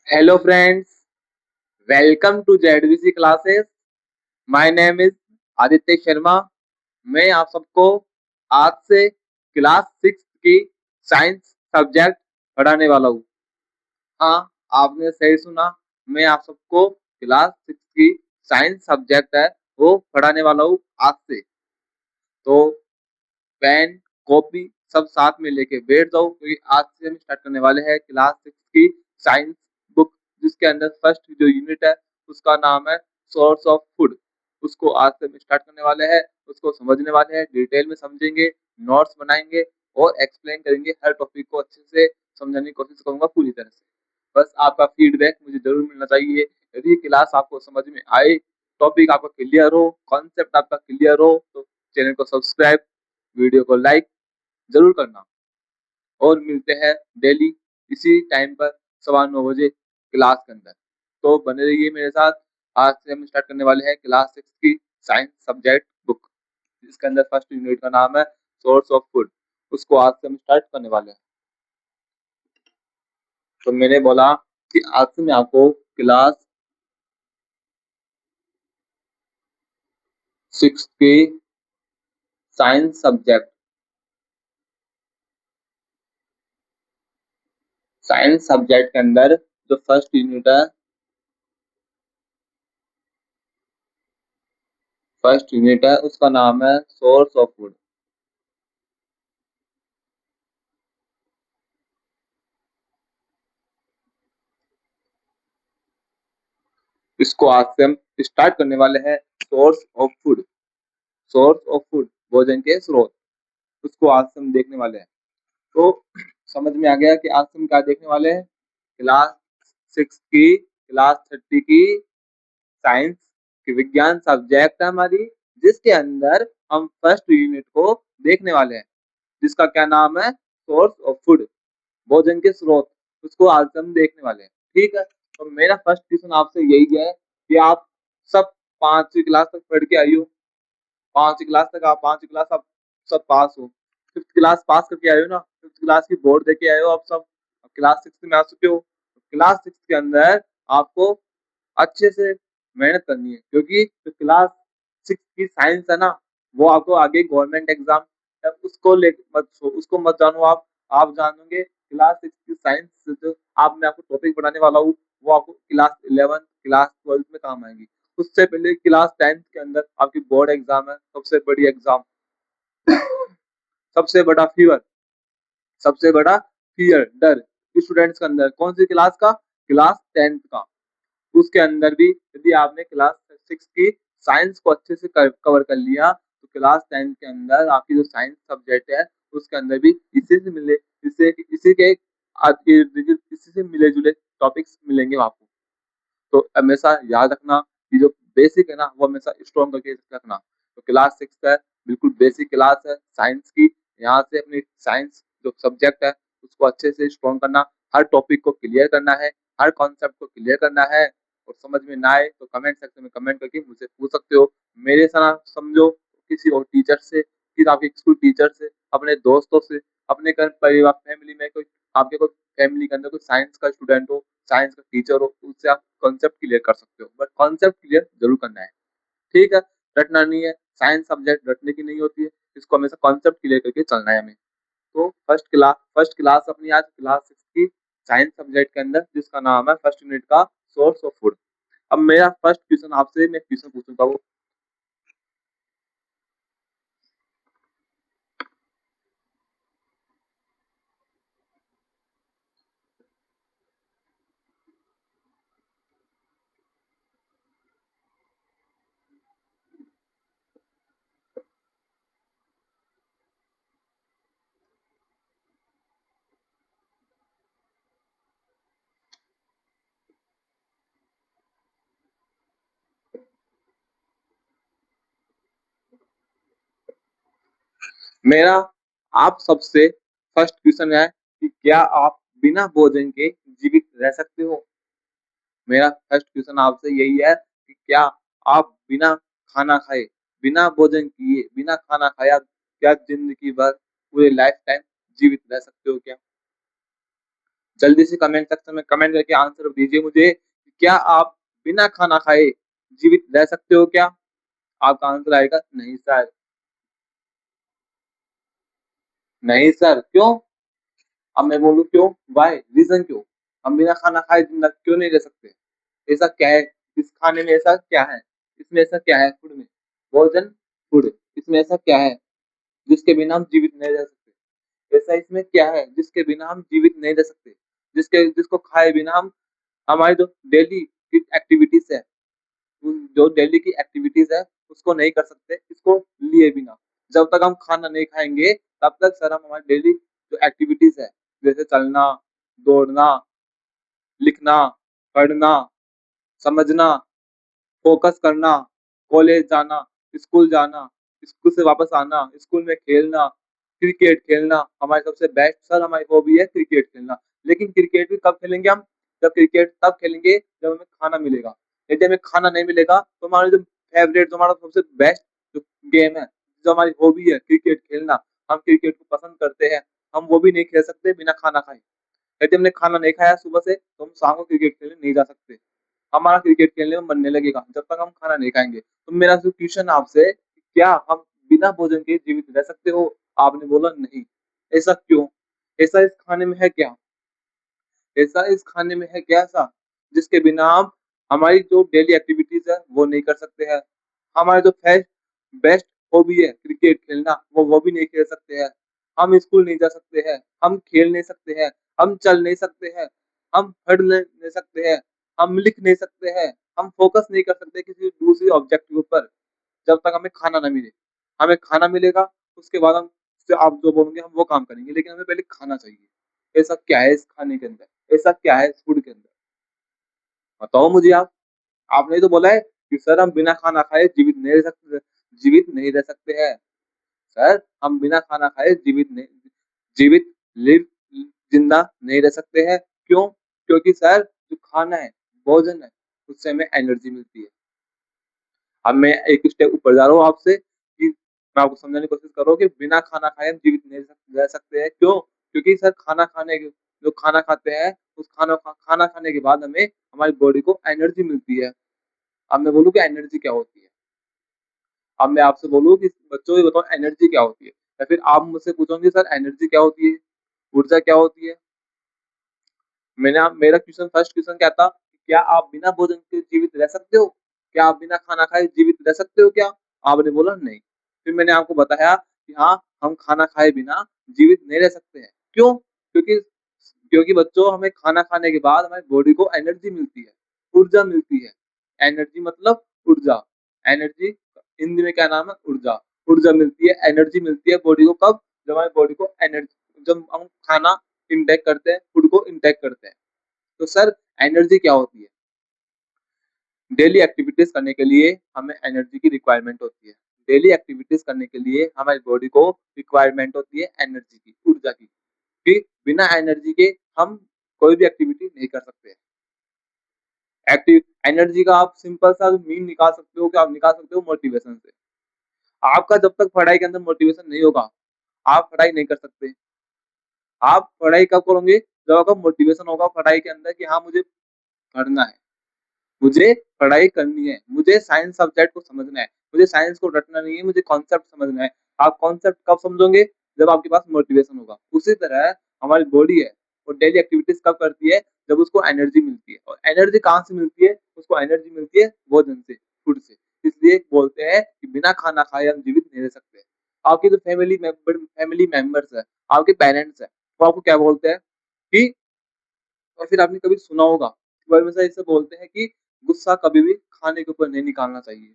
Hello friends, welcome to ZVC classes. My name is Aditya Sharma. मैं आप सबको आज से क्लास 6 की साइंस सब्जेक्ट पढ़ाने वाला हूँ। हाँ, आपने सही सुना। मैं आप सबको क्लास 6 की साइंस सब्जेक्ट है वो पढ़ाने वाला हूँ आज से। तो पेन, कॉपी सब साथ में लेके बैठ जाओ, क्योंकि आज से हम स्टार्ट करने वाले हैं क्लास 6 की साइंस बुक, जिसके अंदर फर्स्ट जो यूनिट है उसका नाम है सोर्स ऑफ फूड। उसको आज से हम स्टार्ट करने वाले हैं, उसको समझने वाले हैं, डिटेल में समझेंगे, नोट्स बनाएंगे और एक्सप्लेन करेंगे। हर टॉपिक को अच्छे से समझाने की कोशिश करूंगा पूरी तरह से। बस आपका फीडबैक मुझे जरूर मिलना चाहिए। यदि क्लास आपको समझ में आए, टॉपिक आपका क्लियर हो, कॉन्सेप्ट आपका क्लियर हो, तो चैनल को सब्सक्राइब, वीडियो को लाइक जरूर करना। और मिलते हैं डेली इसी टाइम पर 9:15 बजे क्लास के अंदर। तो बने रहिए मेरे साथ। आज से हम स्टार्ट करने वाले हैं क्लास 6 की साइंस सब्जेक्ट बुक, जिसके अंदर फर्स्ट यूनिट का नाम है सोर्स ऑफ फूड। उसको आज से हम स्टार्ट करने वाले हैं। तो मैंने बोला कि आज से मैं आपको क्लास 6 की साइंस सब्जेक्ट के अंदर जो फर्स्ट यूनिट है उसका नाम है सोर्स ऑफ फूड। इसको आज से हम स्टार्ट करने वाले हैं। Source of food, source of food, भोजन के स्रोत, उसको आज से हम देखने वाले हैं। तो समझ में आ गया कि आज से हम क्या देखने वाले हैं। क्लास 6 की क्लास 30 की साइंस की विज्ञान सब्जेक्ट है हमारी, जिसके अंदर हम फर्स्ट यूनिट को देखने वाले हैं, जिसका क्या नाम है सोर्स ऑफ फूड, भोजन के स्रोत। उसको आज से हम देखने वाले हैं। ठीक है, तो मेरा फर्स्ट क्वेश्चन आपसे यही है कि आप सब 5वीं क्लास तक पढ़ के आई हो। 5वीं क्लास तक आप 5वीं क्लास आप सब पास हो। 5th क्लास पास करके आए हो ना, 5th क्लास की बोर्ड देके आए हो आप सब। अब क्लास 6 में आ चुके हो। क्लास 6 के अंदर आपको अच्छे से मेहनत करनी है, क्योंकि जो क्लास 6 की साइंस है ना, वो आपको आगे गवर्नमेंट एग्जाम, उसको ले उसको मत जानो आप जानोगे क्लास 6 की साइंस जो आप मैं आपको टॉपिक पढ़ाने वाला हूँ, वो आपको क्लास 11 क्लास 12 में काम आएगी। उससे पहले क्लास 10 के अंदर आपकी बोर्ड एग्जाम है, सबसे बड़ी एग्जाम, सबसे बड़ा फीवर, सबसे बड़ा फियर, डर स्टूडेंट्स के अंदर कौन सी क्लास का, क्लास 10th का। उसके अंदर भी यदि आपने क्लास 6 की साइंस को अच्छे से कवर कर लिया, तो क्लास 10 के अंदर आपकी जो साइंस सब्जेक्ट है उसके अंदर भी इसी से मिले जुले टॉपिक्स मिलेंगे आपको। तो हमेशा याद रखना कि जो बेसिक है ना वो हमेशा स्ट्रॉन्ग करके रखना। तो क्लास 6 है, बिल्कुल बेसिक क्लास है साइंस की। यहाँ से अपनी साइंस जो सब्जेक्ट है उसको अच्छे से स्ट्रॉन्ग करना, हर टॉपिक को क्लियर करना है, हर कॉन्सेप्ट को क्लियर करना है। और समझ में ना आए तो कमेंट सेक्शन में कमेंट करके मुझसे पूछ सकते हो। मेरे साथ समझो, किसी और टीचर से, किसी आपके स्कूल टीचर से, अपने दोस्तों से, अपने घर परिवार फैमिली में कोई, आपके कोई फैमिली के अंदर कोई साइंस का स्टूडेंट हो, साइंस का टीचर हो, तो उससे आप कॉन्सेप्ट क्लियर कर सकते हो। बट कॉन्सेप्ट क्लियर जरूर करना है। ठीक है, रटना नहीं है, साइंस सब्जेक्ट रटने की नहीं होती है, इसको हमेशा कॉन्सेप्ट क्लियर करके चलना है हमें। तो फर्स्ट क्लास अपनी आज क्लास 6 की साइंस सब्जेक्ट के अंदर, जिसका नाम है फर्स्ट यूनिट का सोर्स ऑफ फूड। अब मेरा फर्स्ट क्वेश्चन आपसे, मैं क्वेश्चन पूछूंगा वो, मेरा आप सबसे फर्स्ट क्वेश्चन है कि क्या आप बिना भोजन के जीवित रह सकते हो। मेरा फर्स्ट क्वेश्चन आपसे यही है कि क्या आप बिना खाना खाए, बिना भोजन किए, बिना खाना खाए आप क्या जिंदगी भर, पूरे लाइफ टाइम जीवित रह सकते हो क्या। जल्दी से कमेंट सेक्शन में कमेंट करके आंसर दीजिए मुझे, क्या आप बिना खाना खाए जीवित रह सकते हो क्या? आपका आंसर आएगा नहीं सर। नहीं सर, क्यों? अब मैं बोलूँ क्यों? वाई? रीजन क्यों? हम बिना खाना खाए जिंदा क्यों नहीं रह सकते? ऐसा क्या है इस खाने में? ऐसा क्या है इसमें? ऐसा क्या है फूड में? भोजन, फूड, इसमें ऐसा क्या है जिसके बिना हम जीवित नहीं रह सकते? ऐसा इसमें क्या है जिसके बिना हम जीवित नहीं रह सकते? जिसको खाए बिना हम हमारी जो डेली की एक्टिविटीज है, जो डेली की एक्टिविटीज है उसको नहीं कर सकते इसको लिए बिना। जब तक हम खाना नहीं खाएंगे तब तक सर हम हमारी डेली जो एक्टिविटीज है, जैसे चलना, दौड़ना, लिखना, पढ़ना, समझना, फोकस करना, कॉलेज जाना, स्कूल जाना, स्कूल से वापस आना, स्कूल में खेलना, क्रिकेट खेलना, हमारी सबसे बेस्ट सर हमारी हॉबी है क्रिकेट खेलना। लेकिन क्रिकेट भी कब खेलेंगे हम? जब क्रिकेट तब खेलेंगे जब हमें खाना मिलेगा। यदि हमें खाना नहीं मिलेगा तो हमारा जो फेवरेट, जो हमारा सबसे बेस्ट जो गेम है, जो हमारी हॉबी है क्रिकेट खेलना, हम क्रिकेट को पसंद करते हैं, हम वो भी नहीं खेल सकते बिना खाना खाए। यदि हमने खाना नहीं खाया सुबह से तो हम शाम को क्रिकेट खेलने नहीं जा सकते। हमारा क्रिकेट खेलने में मन नहीं लगेगा जब तक हम खाना नहीं खाएंगे। तो मेरा जो क्वेश्चन आपसे, क्या हम बिना भोजन के जीवित रह सकते हो? आपने बोला नहीं। ऐसा क्यों? ऐसा इस खाने में है क्या? ऐसा इस खाने में है क्या ऐसा जिसके बिना हम हमारी जो डेली एक्टिविटीज है वो नहीं कर सकते हैं? हमारे जो बेस्ट हॉबी है क्रिकेट खेलना, वो भी नहीं खेल सकते हैं। हम स्कूल नहीं जा सकते हैं, हम खेल नहीं सकते हैं, हम चल नहीं सकते हैं, हम पढ़ नहीं सकते हैं, हम लिख नहीं सकते हैं, हम फोकस नहीं कर सकते किसी दूसरे ऑब्जेक्ट के ऊपर जब तक हमें खाना ना मिले। हमें खाना मिलेगा उसके बाद हम, आप जो बोलोगे हम वो काम करेंगे, लेकिन हमें पहले खाना चाहिए। ऐसा क्या है इस खाने के अंदर? ऐसा क्या है इस फूड के अंदर? बताओ मुझे आप। आपने तो बोला है कि सर हम बिना खाना खाए जीवित नहीं रह सकते, जीवित नहीं रह सकते हैं। सर हम बिना खाना खाए जीवित लिव जिंदा नहीं रह सकते हैं। क्यों? क्योंकि सर जो खाना है, भोजन है, उससे हमें एनर्जी मिलती है। अब मैं एक स्टेप ऊपर जा रहा हूँ आपसे कि मैं आपको समझाने की कोशिश कर रहा हूँ कि बिना खाना खाए हम जीवित नहीं रह सकते हैं। क्यों? क्योंकि सर खाना खाने के, जो खाना खाते हैं उस खाना खाने के बाद हमें हमारी बॉडी को एनर्जी मिलती है। अब मैं बोलूँ कि एनर्जी क्या होती है? अब मैं आपसे बोलूँ कि बच्चों ये बताओ एनर्जी क्या होती है? या फिर आप मुझसे पूछोगे सर एनर्जी क्या होती है? ऊर्जा क्या होती है? मेरा क्वेश्चन, फर्स्ट क्वेश्चन क्या था? क्या आप बिना भोजन के जीवित रह सकते हो? क्या आप बिना खाना खाए जीवित रह सकते हो क्या? आपने बोला नहीं। फिर मैंने आपको बताया कि हाँ, हम खाना खाए बिना जीवित नहीं रह सकते हैं। क्यों? क्योंकि क्योंकि बच्चों हमें खाना खाने के बाद हमारी बॉडी को एनर्जी मिलती है, ऊर्जा मिलती है। एनर्जी मतलब ऊर्जा। एनर्जी हिंदी में क्या नाम है? ऊर्जा। ऊर्जा मिलती है, एनर्जी मिलती है बॉडी को कब? जब हमारी बॉडी को एनर्जी, जब हम खाना इंटेक करते हैं, फूड को इंटेक करते हैं। तो सर एनर्जी क्या होती है? डेली एक्टिविटीज करने के लिए हमें एनर्जी की रिक्वायरमेंट होती है। डेली एक्टिविटीज करने के लिए हमारी बॉडी को रिक्वायरमेंट होती है एनर्जी की, ऊर्जा की। कि बिना एनर्जी के हम कोई भी एक्टिविटी नहीं कर सकते। एक्टिव एनर्जी का आप सिंपल सा मीन निकाल सकते हो कि आप निकाल सकते हो मोटिवेशन से। आपका जब तक पढ़ाई के अंदर मोटिवेशन नहीं होगा, आप पढ़ाई नहीं कर सकते। आप पढ़ाई कब करोगे? जब आपका मोटिवेशन होगा पढ़ाई के अंदर कि हाँ मुझे पढ़ना है, मुझे पढ़ाई करनी है, मुझे साइंस सब्जेक्ट को समझना है, मुझे साइंस को रटना नहीं है, मुझे कॉन्सेप्ट समझना है। आप कॉन्सेप्ट कब समझोगे? जब आपके पास मोटिवेशन होगा। उसी तरह हमारी बॉडी है, वो डेली एक्टिविटीज कब करती है? जब उसको एनर्जी मिलती है। और एनर्जी कहाँ से मिलती है? उसको एनर्जी मिलती है भोजन से, फूड से। इसलिए बोलते हैं कि बिना खाना खाए हम जीवित नहीं रह सकते। आपके जो फैमिली मेंबर्स है, आपके पेरेंट्स है, वो आपको क्या बोलते हैं कि, और फिर आपने कभी सुना होगा वो हमेशा ऐसे बोलते हैं कि गुस्सा कभी भी खाने के ऊपर नहीं निकालना चाहिए।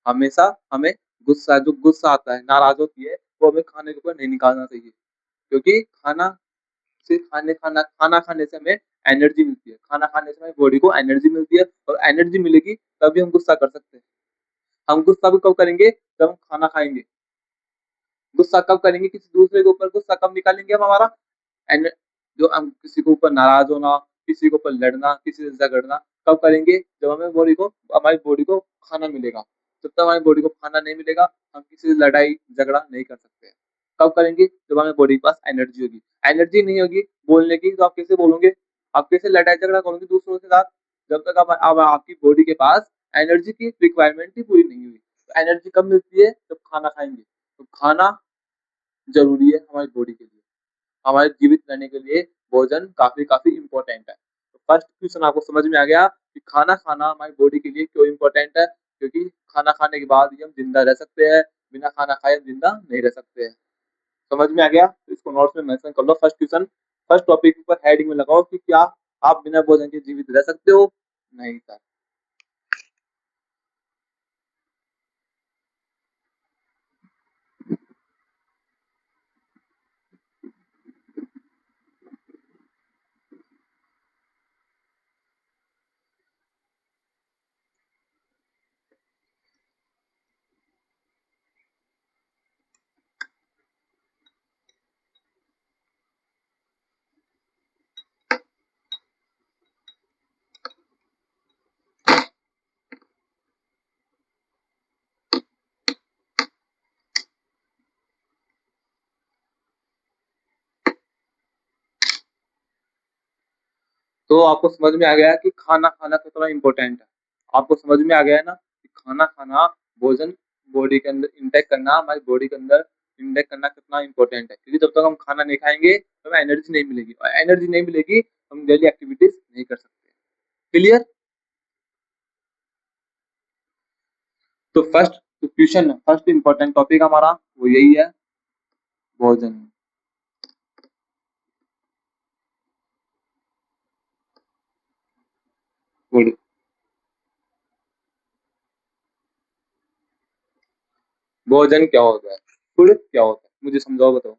हमेशा हमें जो गुस्सा आता है, नाराज होती है, वो हमें खाने के ऊपर नहीं निकालना चाहिए। क्योंकि खाना खाने से हमें एनर्जी मिलती है। खाना खाने से हमारी बॉडी को एनर्जी मिलती है और एनर्जी मिलेगी तभी हम गुस्सा कर सकते हैं। हम गुस्सा भी कब करेंगे? जब हम खाना खाएंगे। गुस्सा कब करेंगे किसी दूसरे के ऊपर? गुस्सा कब निकालेंगे हम हमारा? एन जो हम किसी के ऊपर नाराज होना, किसी के ऊपर लड़ना, किसी से झगड़ना कब करेंगे? जब हमारी बॉडी को खाना मिलेगा। जब तक हमारी बॉडी को खाना नहीं मिलेगा हम किसी से लड़ाई झगड़ा नहीं कर सकते। कब करेंगे? जब हमारे बॉडी के पास एनर्जी होगी। एनर्जी नहीं होगी बोलने की तो आप कैसे बोलोगे? आप कैसे लड़ाई झगड़ा करोगे दूसरों के साथ? जब तक अब आपकी बॉडी के पास एनर्जी की रिक्वायरमेंट ही पूरी नहीं हुई। तो एनर्जी कब मिलती है? जब खाना खाएंगे। तो खाना जरूरी है हमारी बॉडी के लिए, हमारे जीवित रहने के लिए भोजन काफी काफी इंपॉर्टेंट है। तो फर्स्ट क्वेश्चन आपको समझ में आ गया कि खाना खाना हमारी बॉडी के लिए क्यों इंपॉर्टेंट है, क्योंकि खाना खाने के बाद ही हम जिंदा रह सकते हैं, बिना खाना खाए हम जिंदा नहीं रह सकते हैं। समझ में आ गया? तो इसको नोट्स में मेंशन कर लो। फर्स्ट क्वेश्चन फर्स्ट टॉपिक पर हेडिंग में लगाओ कि क्या आप बिना भोजन के जीवित रह सकते हो? नहीं सर। तो आपको समझ में आ गया कि खाना खाना कितना इंपॉर्टेंट है। आपको समझ में आ गया है ना कि खाना खाना, भोजन बॉडी के अंदर इंटेक करना, हमारी बॉडी के अंदर इंटेक करना कितना इंपॉर्टेंट है, क्योंकि जब तक हम खाना नहीं खाएंगे तो हमें एनर्जी नहीं मिलेगी, और एनर्जी नहीं मिलेगी हम डेली एक्टिविटीज नहीं कर सकते। क्लियर? तो first question, first important topic हमारा वो यही है, भोजन। गुड। भोजन क्या होता है? फूड क्या होता है? मुझे समझाओ, बताओ।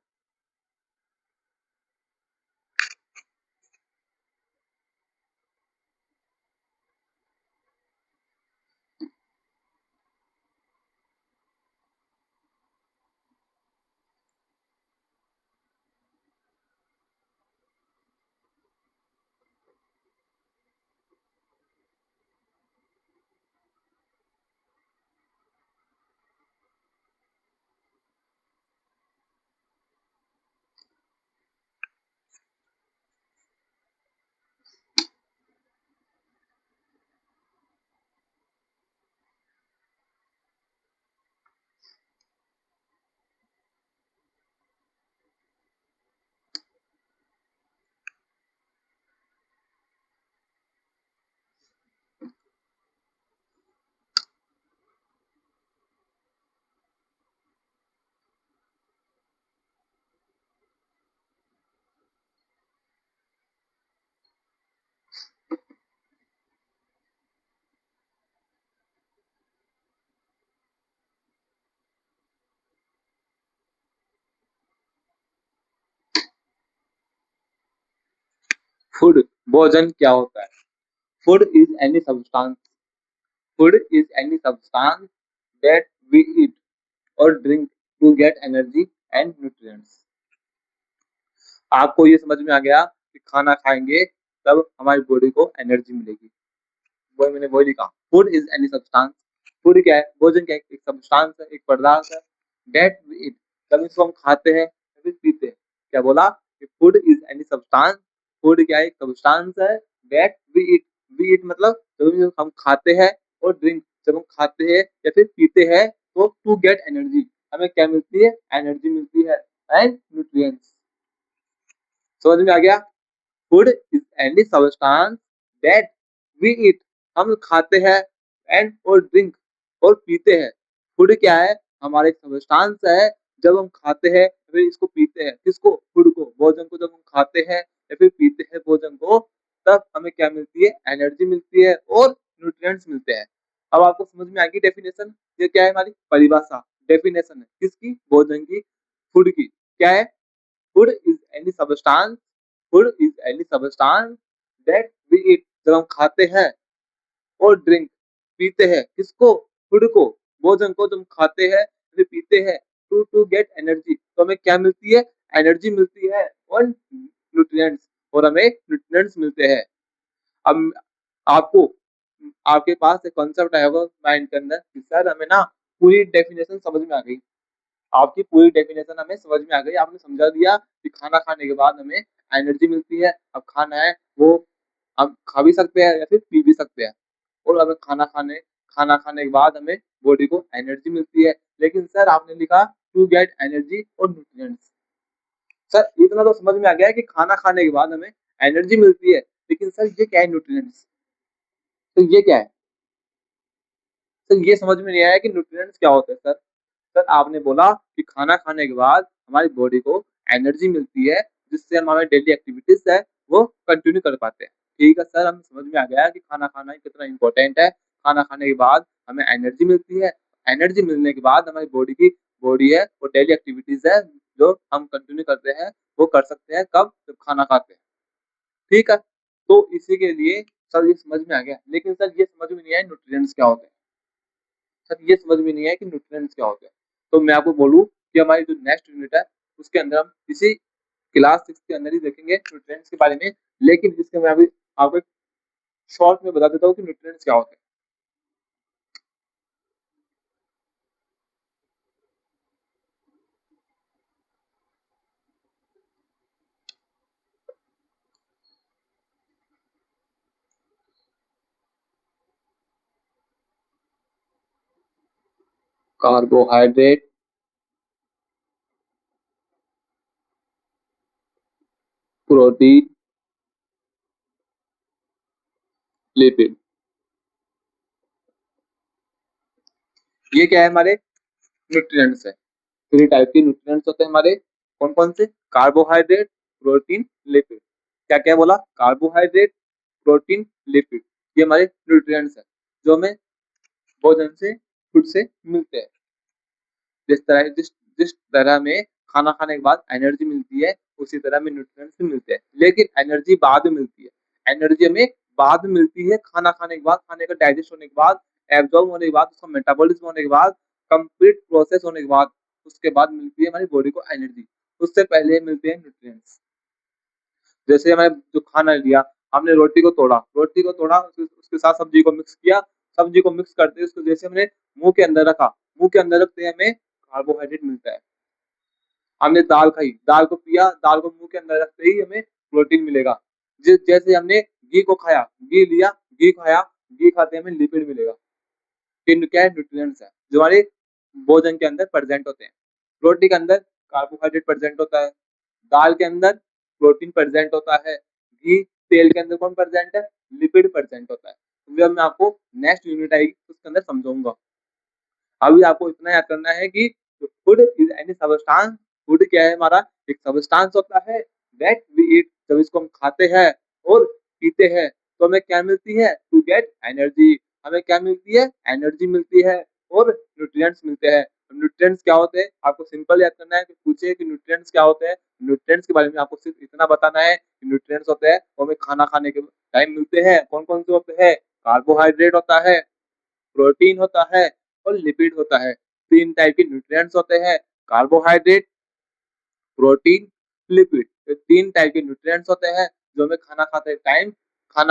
फूड, भोजन क्या होता है? Food is any substance, food is any substance that we eat और drink to get energy and nutrients. आपको ये समझ में आ गया कि खाना खाएंगे तब हमारी बॉडी को एनर्जी मिलेगी। वही मैंने वही लिखा, food is any substance. Food क्या है? भोजन क्या है? एक सब्सटेंस है, एक पदार्थ है, दैट वी ईट, तब इसको हम खाते हैं या फिर पीते हैं। क्या बोला? कि food is any substance, food क्या है? एक सब्सटेंस है, that we eat, we eat मतलब जब हम खाते हैं, और ड्रिंक जब हम खाते हैं या फिर पीते हैं, तो टू गेट एनर्जी, हमें क्या मिलती है? एनर्जी मिलती है, एंड न्यूट्रिएंट्स। समझ में आ गया? Food is any substance that we eat, हम खाते हैं, एंड और ड्रिंक और पीते हैं। फूड क्या है? हमारा एक सब्सटेंस है, जब हम खाते हैं फिर इसको पीते हैं। किसको? फूड को, भोजन को। जब हम खाते हैं या फिर पीते हैं भोजन को, तब हमें क्या मिलती है? एनर्जी मिलती है और न्यूट्रिएंट्स मिलते हैं। अब आपको समझ में आ गई डेफिनेशन? ये क्या है? हमारी परिभाषा, डेफिनेशन है किसकी? भोजन की, फूड की। क्या है? Food is any substance, food is any substance that we eat, जब हम खाते हैं, और ड्रिंक पीते हैं। किसको? फूड को, भोजन को। जब हम खाते हैं फिर पीते हैं टू टू गेट एनर्जी, तो हमें क्या मिलती है? एनर्जी मिलती है, और न्यूट्रिएंट्स, और हमें न्यूट्रिएंट्स मिलते हैं। अब आपको, आपके पास एक कॉन्सेप्ट आया होगा माइंड के अंदर कि सर हमें ना पूरी डेफिनेशन समझ में आ गई, आपकी पूरी डेफिनेशन हमें समझ में आ गई। आपने समझा दिया कि खाना खाने के बाद हमें एनर्जी मिलती है। अब खाना है वो हम खा भी सकते हैं या फिर पी भी सकते हैं। और हमें खाना खाने के बाद हमें बॉडी को एनर्जी मिलती है। लेकिन सर आपने लिखा टू गेट एनर्जी और न्यूट्रिएंट्स। सर इतना तो समझ में आ गया है कि खाना खाने के बाद हमें एनर्जी मिलती है, लेकिन सर ये क्या है न्यूट्रिएंट्स? तो ये क्या है सर? ये समझ में नहीं आया कि न्यूट्रिएंट्स क्या होते हैं सर। सर आपने बोला कि खाना खाने के बाद हमारी बॉडी को एनर्जी मिलती है, जिससे हम हमारे डेली एक्टिविटीज है वो कंटिन्यू कर पाते हैं। ठीक है सर, हमें समझ में आ गया कि खाना खाना कितना इंपॉर्टेंट है। खाना खाने के बाद हमें एनर्जी मिलती है। एनर्जी मिलने के बाद हमारी बॉडी है वो डेली एक्टिविटीज है जो हम कंटिन्यू करते हैं वो कर सकते हैं। कब? जब खाना खाते हैं। ठीक है, तो इसी के लिए सर ये समझ में आ गया, लेकिन सर ये समझ में नहीं आया न्यूट्रिएंट्स क्या होते हैं। सर ये समझ में नहीं आया कि न्यूट्रिएंट्स क्या होते हैं। तो मैं आपको बोलूँ कि हमारी जो नेक्स्ट यूनिट है उसके अंदर हम इसी क्लास 6 के अंदर ही देखेंगे न्यूट्रिएंट्स के बारे में। लेकिन इसके मैं अभी आपको शॉर्ट में बता देता हूँ कि न्यूट्रिएंट्स क्या होते हैं। कार्बोहाइड्रेट, प्रोटीन, लिपिड, ये क्या है हमारे न्यूट्रिएंट्स है। थ्री टाइप के न्यूट्रिएंट्स होते हैं हमारे। कौन कौन से? Carbohydrate, protein, lipid. क्या क्या बोला? कार्बोहाइड्रेट, प्रोटीन, लिपिड, ये हमारे न्यूट्रिएंट्स है जो हमें भोजन से फूड से मिलते हैं। जिस तरह में खाना खाने के बाद एनर्जी मिलती है, उसी तरह में न्यूट्रिएंट्स भी मिलते हैं, लेकिन एनर्जी बाद में मिलती है। एनर्जी हमें बाद में मिलती है खाना खाने के बाद, खाने का डाइजेस्ट होने के बाद, एब्जॉर्ब होने के बाद, उसका मेटाबॉलिज्म होने के बाद, कंप्लीट प्रोसेस होने के बाद, उसके बाद मिलती है हमारी बॉडी को एनर्जी। उससे पहले मिलते हैं न्यूट्रिएंट्स। जैसे हमें जो खाना लिया, हमने रोटी को तोड़ा, उसके साथ सब्जी को मिक्स किया, सब्जी को मिक्स करते उसको जैसे हमने मुंह के अंदर रखा, मुंह के अंदर रखते हमें कार्बोहाइड्रेट मिलता है। हमने दाल खाई, दाल को पिया, दाल को मुंह के अंदर रखते ही हमें प्रोटीन मिलेगा। जैसे हमने घी को खाया, घी लिया, घी खाया, घी खाते हमें लिपिड मिलेगा। क्या है? न्यूट्रिएंट्स है जो हमारे भोजन के अंदर प्रेजेंट होते हैं। रोटी के अंदर कार्बोहाइड्रेट प्रेजेंट होता है, दाल के अंदर प्रोटीन प्रेजेंट होता है, घी तेल के अंदर कौन प्रेजेंट है? लिपिड प्रेजेंट होता है। तो मैं आपको नेक्स्ट यूनिट आएगी उसके अंदर समझाऊंगा। अभी आपको इतना याद करना है कि food is any substance. Food क्या है हमारा? एक सबस्टांस होता है दैट वी ईट। जब इसको हम खाते हैं और पीते हैं तो हमें क्या मिलती है? To get energy. हमें क्या मिलती है? एनर्जी मिलती है और न्यूट्रिएंट्स मिलते हैं। न्यूट्रिएंट्स क्या होते हैं आपको सिंपल याद करना है कि पूछे कि न्यूट्रिएंट्स क्या होते हैं। न्यूट्रिएंट्स के बारे में आपको सिर्फ इतना बताना है कि न्यूट्रिएंट्स होते हैं वो हमें खाना खाने के टाइम मिलते हैं। कौन कौन से होते हैं? कार्बोहाइड्रेट होता है, प्रोटीन होता है और लिपिड होता है। तीन टाइप के न्यूट्रिएंट्स होते हैं, कार्बोहाइड्रेट, प्रोटीन, लिपिड। ये तीन टाइप के न्यूट्रिएंट्स होते हैं जो हमें खाना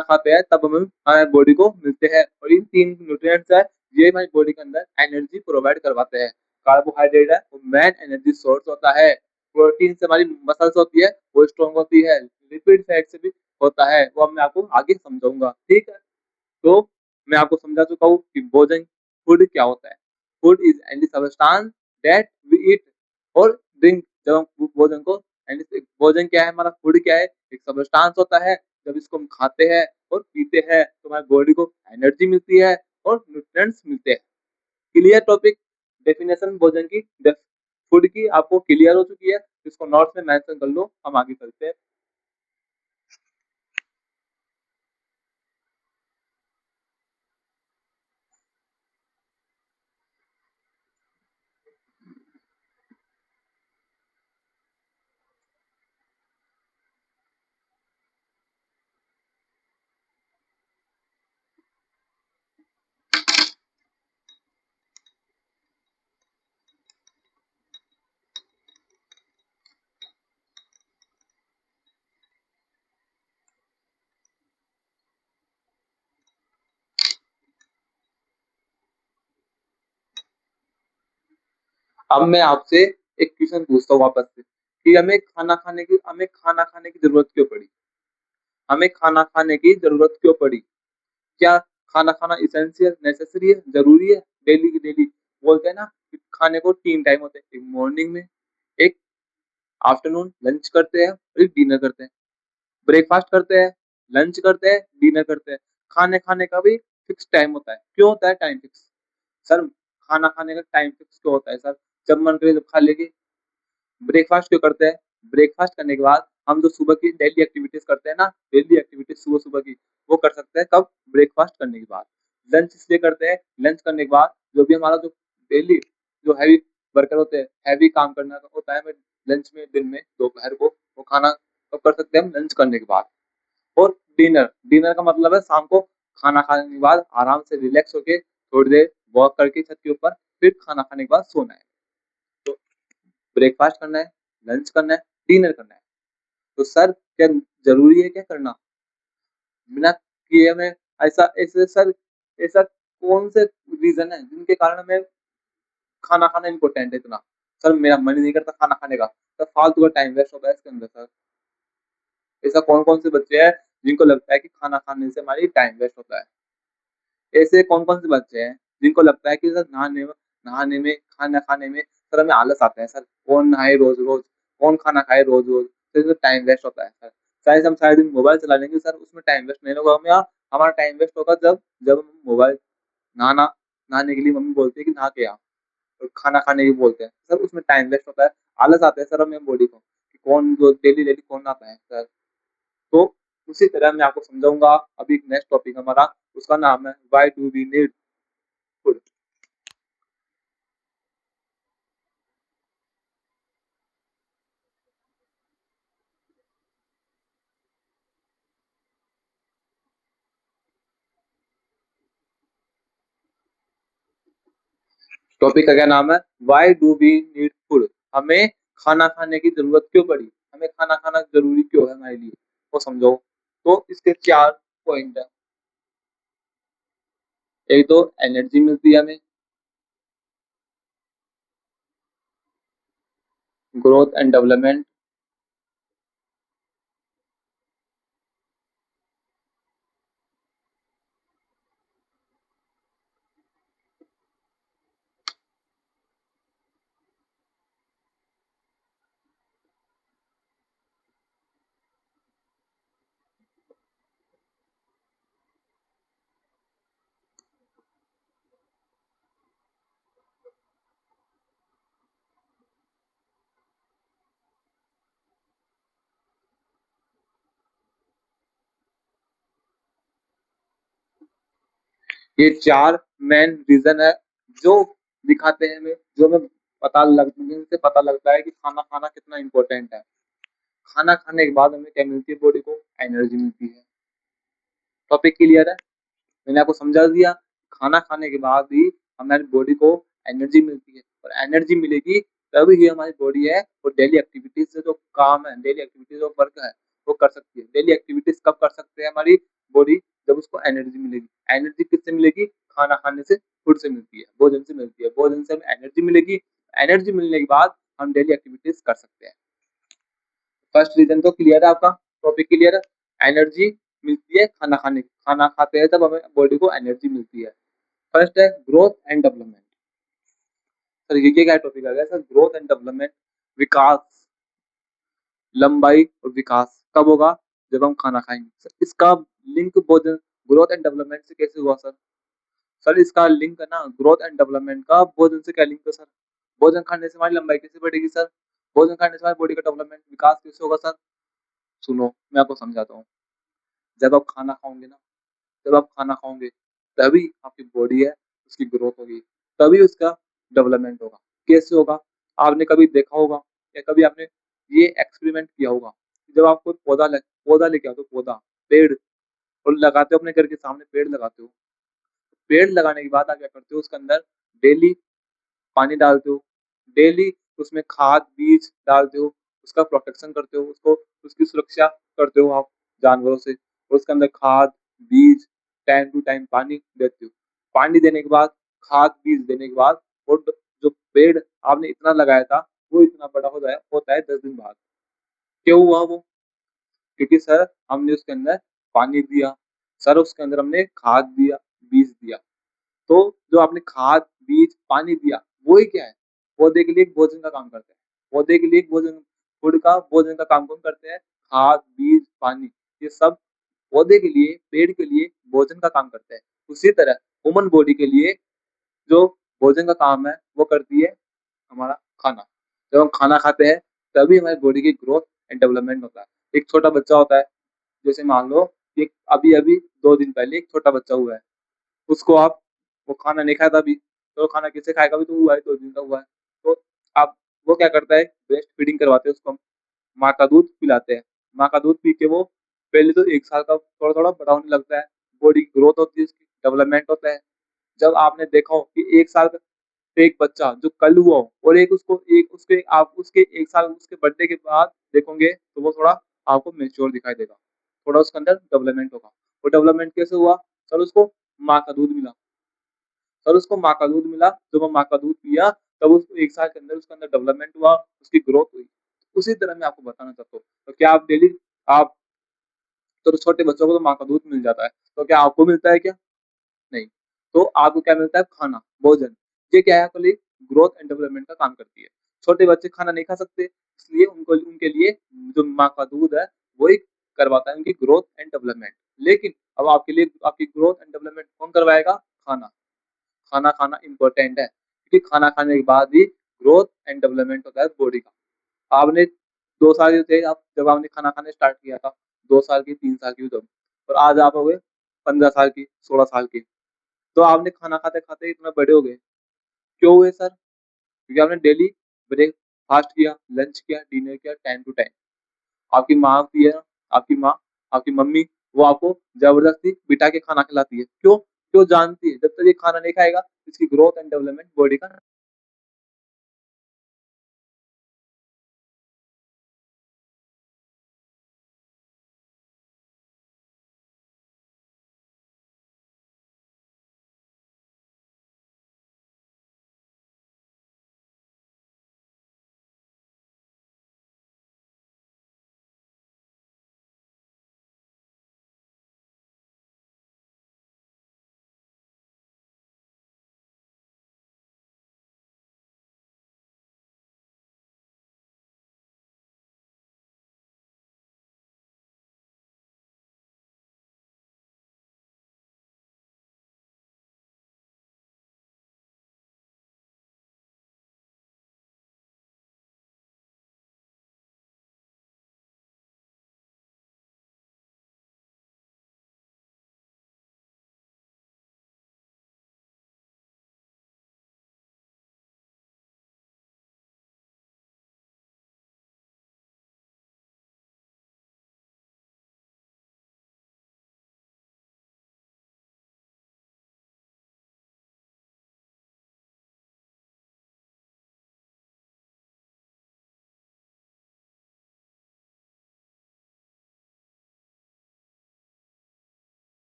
खाते हैं तब हमें हमारे बॉडी को मिलते हैं। और इन तीन न्यूट्रिएंट्स है ये हमारी बॉडी के अंदर एनर्जी प्रोवाइड करवाते हैं। कार्बोहाइड्रेट है वो मेन एनर्जी सोर्स होता है। प्रोटीन से हमारी मसल्स होती है वो स्ट्रॉन्ग होती है। लिपिड फैट से भी होता है, वो मैं आपको आगे समझाऊंगा। ठीक है, तो मैं आपको समझा चुका हूँ कि भोजन फूड क्या होता है। Food is any substance that we eat और ड्रिंक। जब हम भोजन को भोजन क्या है हमारा? फूड क्या है? एक सबस्टांस होता है। जब इसको हम खाते हैं और पीते हैं तो हमारी बॉडी को एनर्जी मिलती है और न्यूट्रिएंट्स मिलते हैं। Clear topic? डेफिनेशन भोजन की, फूड की आपको क्लियर हो चुकी है। इसको नोट्स में मेंशन कर लो, हम आगे चलते हैं। अब मैं आपसे एक क्वेश्चन पूछता हूँ वापस से कि हमें खाना खाने की जरूरत क्यों पड़ी? हमें खाना खाने की जरूरत क्यों पड़ी? क्या खाना खाना इसेंशियल नेसेसरी है, जरूरी है, डेली की डेली? बोलते हैं ना कि खाने को 3 टाइम होते हैं, एक मॉर्निंग में, एक आफ्टरनून लंच करते हैं और एक डिनर करते हैं। ब्रेकफास्ट करते हैं, लंच करते हैं, डिनर करते हैं। खाने खाने का भी फिक्स टाइम होता है। क्यों होता है टाइम फिक्स? सर, खाना खाने का टाइम फिक्स क्यों होता है सर? जब मन करे तब खा लेंगे। ब्रेकफास्ट क्यों करते हैं? ब्रेकफास्ट करने के बाद हम जो सुबह की डेली एक्टिविटीज करते हैं ना, डेली एक्टिविटीज सुबह सुबह की, वो कर सकते हैं कब? ब्रेकफास्ट करने के बाद। लंच इसलिए करते हैं, लंच करने के बाद जो भी हमारा जो डेली जो हैवी वर्कर होते हैं, हैवी काम करना होता है हमें लंच में, दिन में, दोपहर को, वो खाना कब कर सकते हैं हम? लंच करने के बाद। और डिनर, डिनर का मतलब है शाम को खाना खाने के बाद आराम से रिलैक्स होके थोड़ी देर वॉक करके छत के ऊपर, फिर खाना खाने के बाद सोना है। तो ब्रेकफास्ट करना है, लंच करना है, डिनर करना है। तो सर, क्या जरूरी है क्या करना? बिना किए में ऐसा ऐसे सर, ऐसा कौन से रीजन है जिनके कारण हमें खाना खाना इम्पोर्टेंट है इतना? सर, मेरा मन ही नहीं करता खाना खाने का, तो फालतू का टाइम वेस्ट होता है इसके अंदर सर। ऐसा कौन कौन से बच्चे हैं जिनको लगता है कि खाना खाने से हमारी टाइम वेस्ट होता है? ऐसे कौन-कौन से बच्चे हैं जिनको लगता है कि सर नहाने में, खाना खाने में सर हमें आलस आता है सर, कौन नहाए रोज़-रोज़, कौन खाना खाए रोज़-रोज़, तो इसमें टाइम वेस्ट होता है सर। चाहे हम सारे दिन मोबाइल चला लेंगे सर, उसमें टाइम वेस्ट नहीं होगा, हमारा टाइम वेस्ट होगा जब जब हम मोबाइल नहाना नहाने के लिए मम्मी बोलती है कि नहा के आ, और खाना खाने की बोलते हैं, सर उसमें टाइम वेस्ट होता है, आलस आता है सर हमें बॉडी को, कि कौन जो डेली-डेली कौन नहाता है सर। तो उसी तरह मैं आपको समझाऊँगा, अभी एक नेक्स्ट टॉपिक हमारा, उसका नाम है why do we need food. Topic का क्या नाम है? Why do we need food? हमें खाना खाने की जरूरत क्यों पड़ी? हमें खाना खाना जरूरी क्यों है हमारे लिए? वो समझो। तो इसके 4 पॉइंट है। एक तो एनर्जी मिलती है हमें, ग्रोथ एंड डेवलपमेंट। ये 4 मेन रीजन है जो दिखाते हैं हमें, जो हमें जिनसे पता लगता है कि खाना खाना कितना इम्पोर्टेंट है। खाना खाने के बाद हमें क्या मिलती है? बॉडी को एनर्जी मिलती है। टॉपिक क्लियर है? मैंने आपको समझा दिया। खाना खाने के बाद भी हमारी बॉडी को एनर्जी मिलती है, और एनर्जी मिलेगी तभी ये हमारी बॉडी है वो डेली एक्टिविटीज से जो काम है, डेली एक्टिविटीज और वर्क है, वो कर सकती है। डेली एक्टिविटीज कब कर सकते हैं हमारी बॉडी? जब उसको एनर्जी मिलेगी। एनर्जी किससे मिलेगी? खाना खाने से, फूड से मिलती है, भोजन से मिलती है। भोजन से हमें एनर्जी मिलेगी। एनर्जी मिलने के बाद हम डेली एक्टिविटीज कर सकते हैं। फर्स्ट रीजन तो क्लियर है आपका? टॉपिक क्लियर है? एनर्जी मिलती है खाना खाने, खाना खाते हैं तब हमें बॉडी को एनर्जी मिलती है। फर्स्ट है ग्रोथ एंड डेवलपमेंट। सर, ये क्या टॉपिक आ गया सर? ग्रोथ एंड डेवलपमेंट, विकास, लंबाई और विकास कब होगा? जब हम खाना खाएंगे। सर, इसका लिंक भोजन, ग्रोथ एंड डेवलपमेंट से कैसे हुआ सर? सर, इसका लिंक है ना ग्रोथ एंड डेवलपमेंट का, भोजन से क्या लिंक है सर? भोजन खाने से हमारी लंबाई कैसे बढ़ेगी सर? भोजन खाने से हमारी बॉडी का डेवलपमेंट, विकास कैसे होगा सर? सुनो, मैं आपको समझाता हूँ। जब आप खाना खाओगे ना, जब आप खाना खाओगे तभी आपकी बॉडी है उसकी ग्रोथ होगी, तभी उसका डेवलपमेंट होगा। कैसे होगा? आपने कभी देखा होगा या कभी आपने ये एक्सपेरिमेंट किया होगा कि जब आप कोई पौधा लेके आते हो, पौधा, पेड़, और लगाते हो अपने घर के सामने, पेड़ लगाते हो। पेड़ लगाने के बाद आप क्या करते हो? उसके अंदर डेली पानी डालते हो, डेली उसमें खाद बीज डालते हो, उसका प्रोटेक्शन करते हो, उसको उसकी सुरक्षा करते हो आप जानवरों से, और उसके अंदर खाद बीज टाइम टू टाइम पानी देते हो। पानी देने के बाद, खाद बीज देने के बाद, वो जो पेड़ आपने इतना लगाया था, वो इतना बड़ा होता है 10 दिन बाद। क्यों हुआ वो? क्योंकि सर हमने उसके अंदर पानी दिया, सर उसके अंदर हमने खाद दिया, बीज दिया। तो जो आपने खाद, बीज, पानी दिया, वो ही क्या है? पौधे के लिए एक भोजन का काम करते हैं। पौधे के लिए एक भोजन, फूड का भोजन का काम कौन करते हैं? खाद, बीज, पानी, ये सब पौधे के लिए, पेड़ के लिए भोजन का काम करते हैं। उसी तरह ह्यूमन बॉडी के लिए जो भोजन का काम है, वो करती है हमारा खाना। जब हम खाना खाते हैं, तभी हमारी बॉडी की ग्रोथ एंड डेवलपमेंट होता है। एक छोटा बच्चा होता है, जैसे मान लो कि अभी-अभी 2 दिन पहले एक छोटा बच्चा हुआ है। उसको आप वो खाना नहीं खाया था अभी, तो खाना किससे खाएगा? अभी तो हुआ है, 2 दिन का हुआ है। तो आप वो क्या करता है, ब्रेस्ट फीडिंग करवाते हैं उसको हम, माँ का दूध पिलाते हैं। माँ का दूध पी के वो पहले तो 1 साल का थोड़ा-थोड़ा बड़ा होने लगता है, बॉडी की ग्रोथ होती है उसकी, डेवलपमेंट होता है। जब आपने देखा हो कि 1 साल का एक बच्चा जो कल हुआ हो और एक उसके आप उसके 1 साल उसके बर्थडे के बाद देखोगे, तो वो थोड़ा आपको मैच्योर दिखाई देगा। थोड़ा उसके अंदर डेवलपमेंट होगा। वो डेवलपमेंट कैसे हुआ? सर उसको माँ का दूध मिला। सर उसको माँ का दूध मिला, जब वो माँ का दूध पिया, तब उसको 1 साल के अंदर उसके अंदर डेवलपमेंट हुआ, उसकी ग्रोथ हुई। उसी तरह मैं आपको बताना चाहता हूँ। तो क्या आप डेली आप तो छोटे बच्चों को तो माँ का दूध मिल जाता है, तो क्या आपको मिलता है क्या? नहीं। तो आपको क्या मिलता है? खाना, भोजन। ये क्या है? आपके लिए ग्रोथ एंड डेवलपमेंट का काम करती है। छोटे बच्चे खाना नहीं खा सकते, इसलिए उनको उनके लिए जो माँ का दूध है, वो ही करवाता है उनकी ग्रोथ एंड डेवलपमेंट। लेकिन अब आपके लिए आपकी ग्रोथ एंड डेवलपमेंट कौन करवाएगा? खाना। खाना खाना इम्पोर्टेंट है, क्योंकि खाना खाने के बाद ही ग्रोथ एंड डेवलपमेंट होता है बॉडी का। आपने 2 साल के थे आप जब आपने खाना खाने स्टार्ट किया था, 2 साल की, 3 साल की तब, और आज आप हो गए 15 साल की, 16 साल की। तो आपने खाना खाते-खाते इतना बड़े हो गए। क्यों हुए सर? क्योंकि आपने डेली ब्रेकफ़ास्ट किया, लंच किया, डिनर किया टाइम टू टाइम। आपकी माँ होती है, आपकी माँ, आपकी मम्मी, वो आपको ज़बरदस्ती बिठा के खाना खिलाती है। क्यों? क्यों जानती है जब तक ये खाना नहीं खाएगा, इसकी ग्रोथ एंड डेवलपमेंट बॉडी का